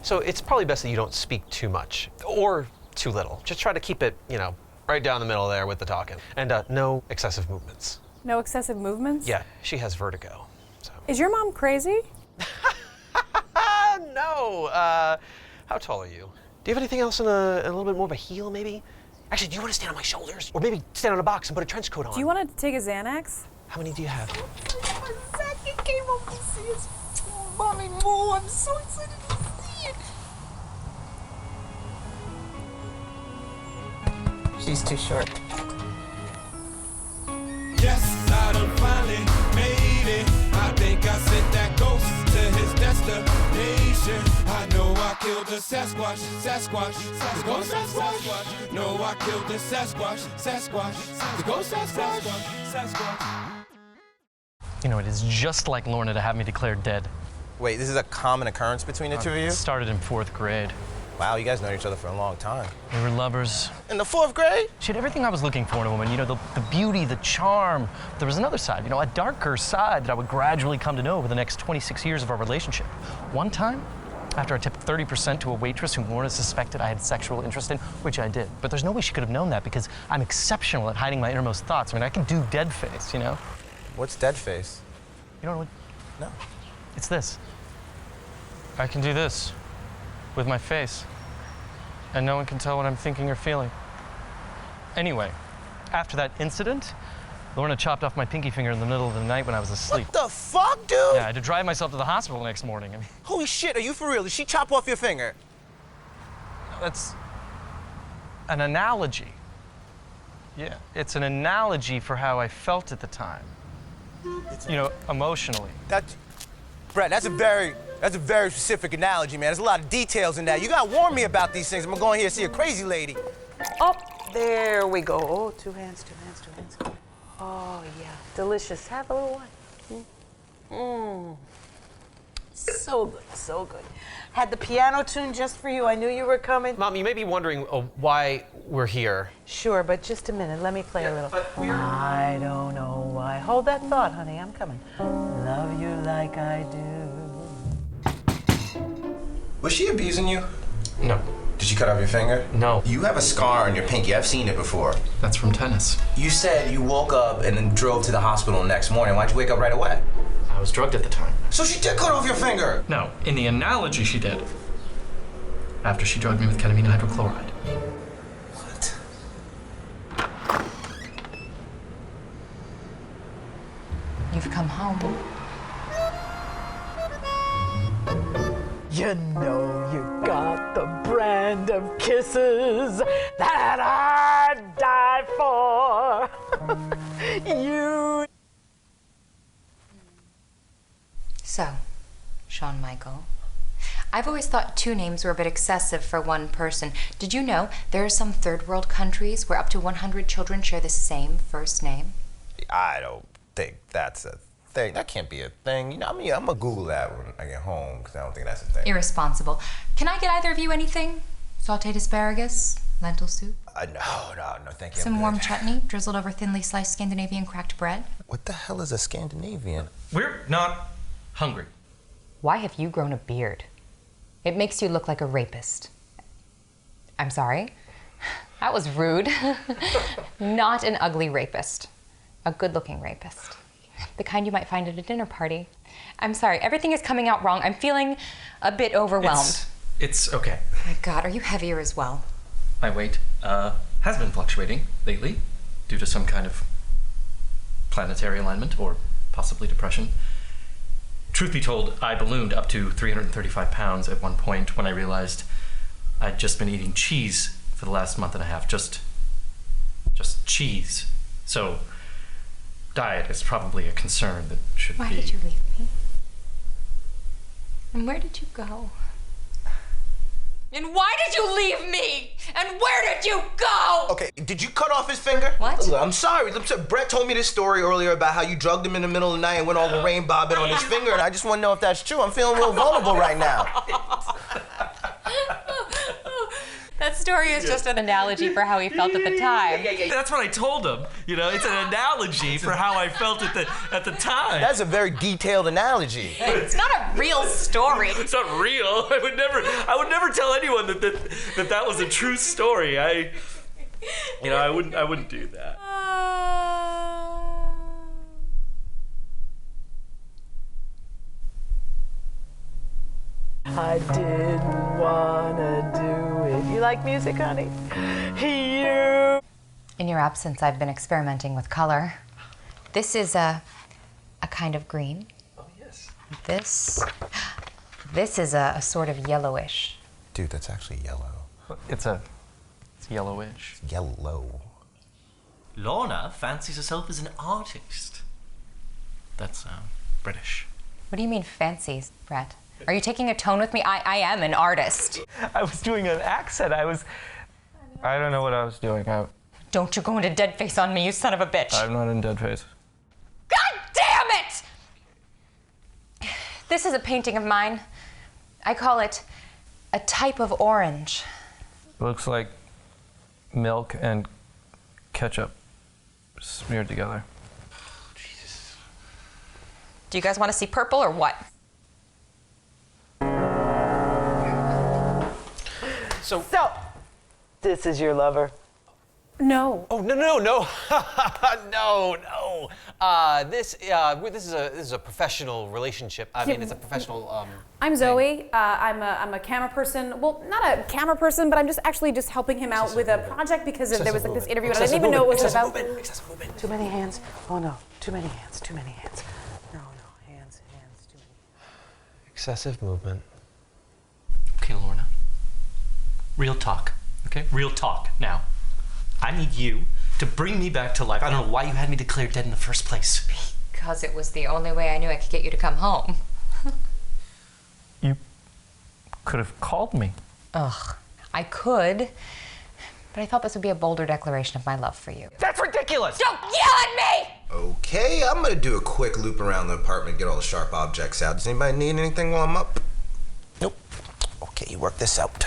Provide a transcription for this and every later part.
So it's probably best that you don't speak too much, or too little. Just try to keep it, you know, right down the middle there with the talking. And no excessive movements. No excessive movements? Yeah, she has vertigo. So. Is your mom crazy? No. How tall are you? Do you have anything else in a little bit more of a heel, maybe? Actually, do you want to stand on my shoulders? Or maybe stand on a box and put a trench coat on? Do you want to take a Xanax? How many do you have? Zach, he came up to see his mommy moo. I'm so excited to see it. She's too short. Yes, I done finally made it. I think I sent that ghost to his destination. I know I killed the Sasquatch, Sasquatch, the ghost Sasquatch. No, I killed the Sasquatch, Sasquatch, the ghost Sasquatch, Sasquatch. You know, it is just like Lorna to have me declared dead. Wait, this is a common occurrence between the two of you? It started in 4th grade. Wow, you guys know each other for a long time. We were lovers. In the 4th grade? She had everything I was looking for in a woman. You know, the beauty, the charm. There was another side, you know, a darker side that I would gradually come to know over the next 26 years of our relationship. One time, after I tipped 30% to a waitress whom Lorna suspected I had sexual interest in, which I did. But there's no way she could have known that because I'm exceptional at hiding my innermost thoughts. I mean, I can do dead face, you know? What's dead face? You don't know what? No. It's this. I can do this with my face, and no one can tell what I'm thinking or feeling. Anyway, after that incident, Lorna chopped off my pinky finger in the middle of the night when I was asleep. What the fuck, dude? Yeah, I had to drive myself to the hospital the next morning. I mean, Holy shit, are you for real? Did she chop off your finger? that's an analogy. Yeah, it's an analogy for how I felt at the time. You know, emotionally. Brett, that's a very specific analogy, man. There's a lot of details in that. You gotta warn me about these things. I'm gonna go in here and see a crazy lady. Oh, there we go. Oh, two hands, two hands, two hands. Oh, yeah, delicious. Have a little one. So good, so good. Had the piano tuned just for you. I knew you were coming. Mom, you may be wondering why we're here. Sure, but just a minute. Let me play a little. I don't know why. Hold that thought, honey. I'm coming. Love you like I do. Was she abusing you? No. Did she cut off your finger? No. You have a scar on your pinky. I've seen it before. That's from tennis. You said you woke up and then drove to the hospital the next morning. Why'd you wake up right away? I was drugged at the time. So she did cut off your finger? No, in the analogy she did. After she drugged me with ketamine hydrochloride. What? You've come home. You know you got the brand of kisses that I'd die for. You. So, Shawn Michael, I've always thought 2 names were a bit excessive for one person. Did you know there are some third world countries where up to 100 children share the same first name? I don't think that's a thing. That can't be a thing. You know, I mean, I'm gonna Google that when I get home because I don't think that's a thing. Irresponsible. Can I get either of you anything? Sauteed asparagus? Lentil soup? No, thank you. Some warm chutney drizzled over thinly sliced Scandinavian cracked bread? What the hell is a Scandinavian? We're not hungry. Why have you grown a beard? It makes you look like a rapist. I'm sorry. That was rude. Not an ugly rapist. A good-looking rapist. The kind you might find at a dinner party. I'm sorry, everything is coming out wrong. I'm feeling a bit overwhelmed. It's okay. Oh my God, are you heavier as well? My weight has been fluctuating lately due to some kind of planetary alignment or possibly depression. Truth be told, I ballooned up to 335 pounds at one point when I realized I'd just been eating cheese for the last month and a half. Just cheese. So, diet is probably a concern that should be... Why did you leave me? And where did you go? And why did you leave me? And where did you go? Okay, did you cut off his finger? What? I'm sorry. Brett told me this story earlier about how you drugged him in the middle of the night and went all Lorraine bobbing on his finger, and I just want to know if that's true. I'm feeling real vulnerable right now. That's story is just an analogy for how he felt at the time. That's what I told him. You know, it's an analogy for how I felt at the time. That's a very detailed analogy. It's not a real story. It's not real. I would never tell anyone that was a true story. I wouldn't do that. I didn't wanna do it. You like music, honey? You. In your absence, I've been experimenting with color. This is a kind of green. Oh, yes. This is a sort of yellowish. Dude, that's actually yellow. It's yellowish. It's yellow. Lorna fancies herself as an artist. That's British. What do you mean fancies, Brett? Are you taking a tone with me? I am an artist. I was doing an accent. I don't know what I was doing. Don't you go into dead face on me, you son of a bitch. I'm not in dead face. God damn it! This is a painting of mine. I call it a type of orange. It looks like milk and ketchup smeared together. Jesus. Do you guys want to see purple or what? So, This is your lover. No. oh, no. no. This is a professional relationship. I mean, it's a professional. I'm Zoe. I'm a camera person. Well, not a camera person, but I'm just helping him out with a project because there was like this interview and I didn't even know what it was about. Excessive movement. Too many hands. Oh no. Too many hands. Too many hands. No. Hands. Too many. Excessive movement. Okay, Lorna. Real talk, okay? Real talk now. I need you to bring me back to life. I don't know why you had me declared dead in the first place. Because it was the only way I knew I could get you to come home. You could have called me. Ugh, I could, but I thought this would be a bolder declaration of my love for you. That's ridiculous! Don't yell at me! Okay, I'm gonna do a quick loop around the apartment, get all the sharp objects out. Does anybody need anything while I'm up? Nope. Okay, you work this out.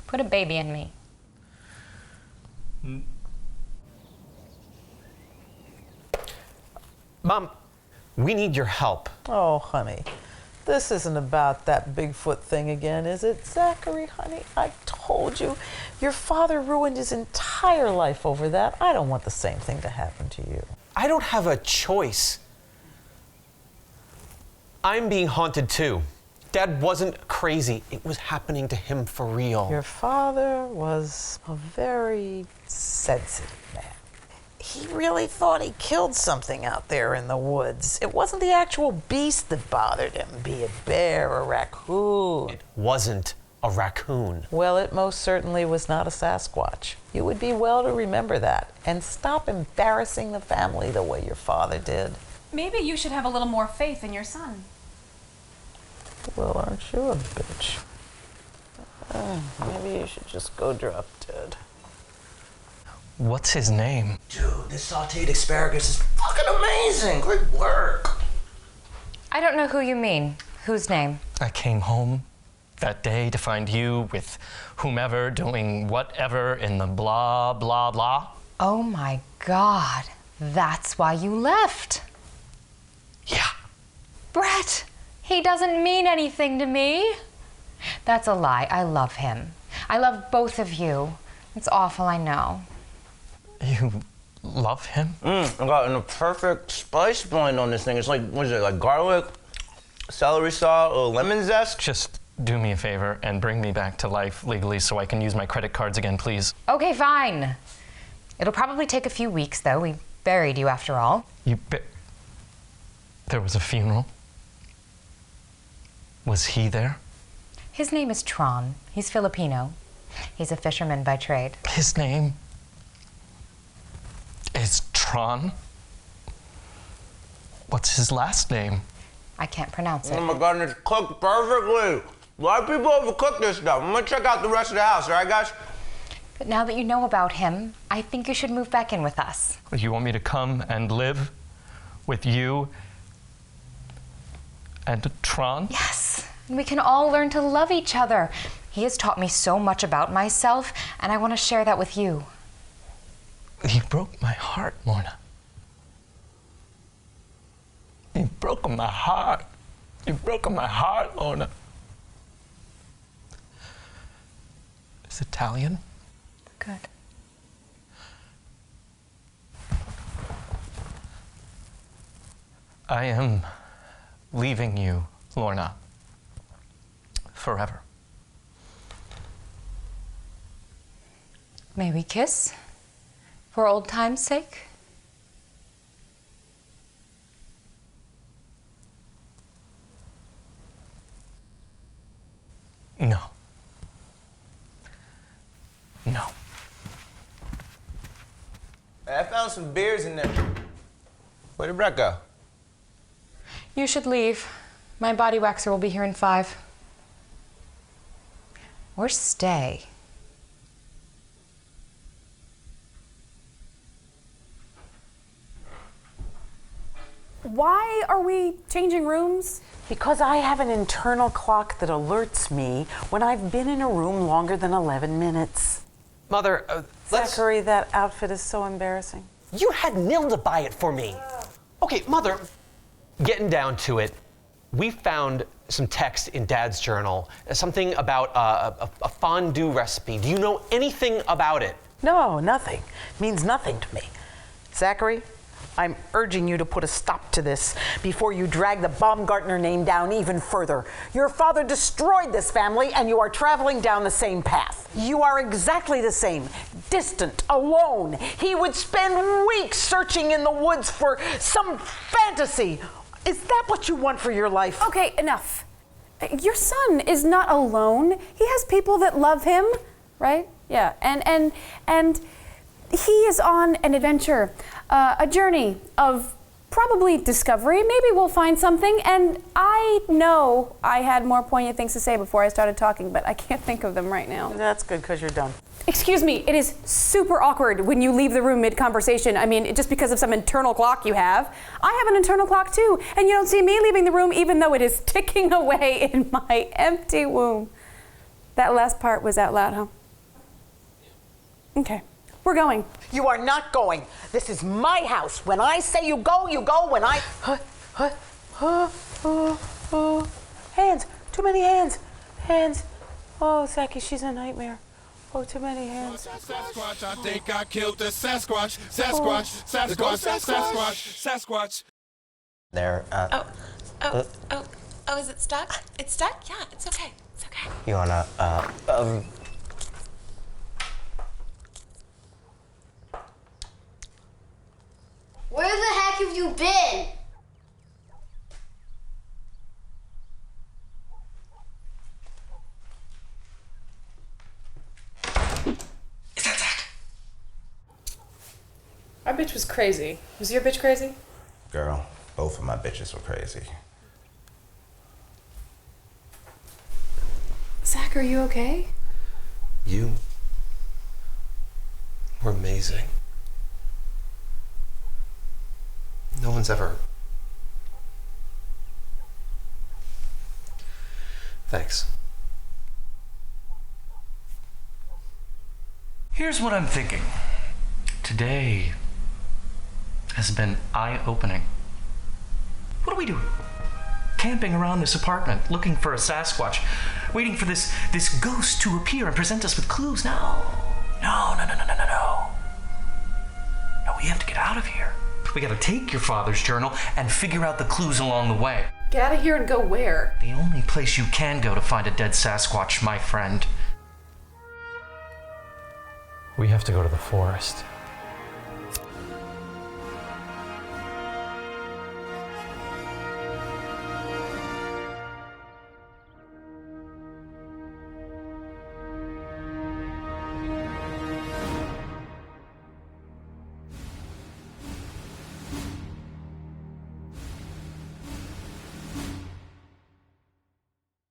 Put a baby in me. Mom, we need your help. Oh, honey. This isn't about that Bigfoot thing again, is it? Zachary, honey, I told you. Your father ruined his entire life over that. I don't want the same thing to happen to you. I don't have a choice. I'm being haunted too. Dad wasn't crazy. It was happening to him for real. Your father was a very sensitive man. He really thought he killed something out there in the woods. It wasn't the actual beast that bothered him, be it bear or raccoon. It wasn't a raccoon. Well, it most certainly was not a Sasquatch. You would be well to remember that and stop embarrassing the family the way your father did. Maybe you should have a little more faith in your son. Well, aren't you a bitch? Maybe you should just go drop dead. What's his name? Dude, this sauteed asparagus is fucking amazing. Great work. I don't know who you mean. Whose name? I came home that day to find you with whomever doing whatever in the blah, blah, blah. Oh my God. That's why you left. Yeah. Brett, he doesn't mean anything to me. That's a lie. I love him. I love both of you. It's awful, I know. You love him? I got a perfect spice blend on this thing. It's like, what is it, like garlic, celery salt, a little lemon zest? Just do me a favor and bring me back to life legally so I can use my credit cards again, please. Okay, fine. It'll probably take a few weeks, though. We buried you after all. There was a funeral? Was he there? His name is Tron. He's Filipino. He's a fisherman by trade. His name is Tron? What's his last name? I can't pronounce it. Oh my God, and it's cooked perfectly. A lot of people overcook this stuff. I'm gonna check out the rest of the house, all right, guys? But now that you know about him, I think you should move back in with us. You want me to come and live with you and Tron? Yes, and we can all learn to love each other. He has taught me so much about myself, and I want to share that with you. You broke my heart, Lorna. You've broken my heart. You've broken my heart, Lorna. It's Italian. Good. I am leaving you, Lorna, forever. May we kiss? For old time's sake? No. No. I found some beers in there. Where did Brett go? You should leave. My body waxer will be here in 5. Or stay. Why are we changing rooms? Because I have an internal clock that alerts me when I've been in a room longer than 11 minutes. Mother, Zachary, that outfit is so embarrassing. You had Nil to buy it for me. Okay, Mother, getting down to it, we found some text in Dad's journal, something about a fondue recipe. Do you know anything about it? No, nothing. Means nothing to me. Zachary, I'm urging you to put a stop to this before you drag the Baumgartner name down even further. Your father destroyed this family, and you are traveling down the same path. You are exactly the same, distant, alone. He would spend weeks searching in the woods for some fantasy. Is that what you want for your life? Okay, enough. Your son is not alone. He has people that love him, right? Yeah, and he is on an adventure, a journey of probably discovery. Maybe we'll find something. And I know I had more poignant things to say before I started talking, but I can't think of them right now. That's good, because you're done. Excuse me, it is super awkward when you leave the room mid-conversation. I mean, just because of some internal clock you have. I have an internal clock too, and you don't see me leaving the room even though it is ticking away in my empty womb. That last part was out loud, huh? Okay. We're going. You are not going. This is my house. When I say you go, you go. When I... Hands. Too many hands. Hands. Oh, Zachy, she's a nightmare. Oh, too many hands. Sasquatch, I think I killed the Sasquatch. Sasquatch, Sasquatch, Sasquatch, Sasquatch. There. Oh, is it stuck? It's stuck? Yeah, it's okay. It's okay. You wanna, Where the heck have you been? Is that Zach? Our bitch was crazy. Was your bitch crazy? Girl, both of my bitches were crazy. Zach, are you okay? You were amazing. No one's ever... Thanks. Here's what I'm thinking. Today has been eye-opening. What are we doing? Camping around this apartment, looking for a Sasquatch, waiting for this ghost to appear and present us with clues. No, we have to get out of here. We gotta take your father's journal and figure out the clues along the way. Get out of here and go where? The only place you can go to find a dead Sasquatch, my friend. We have to go to the forest.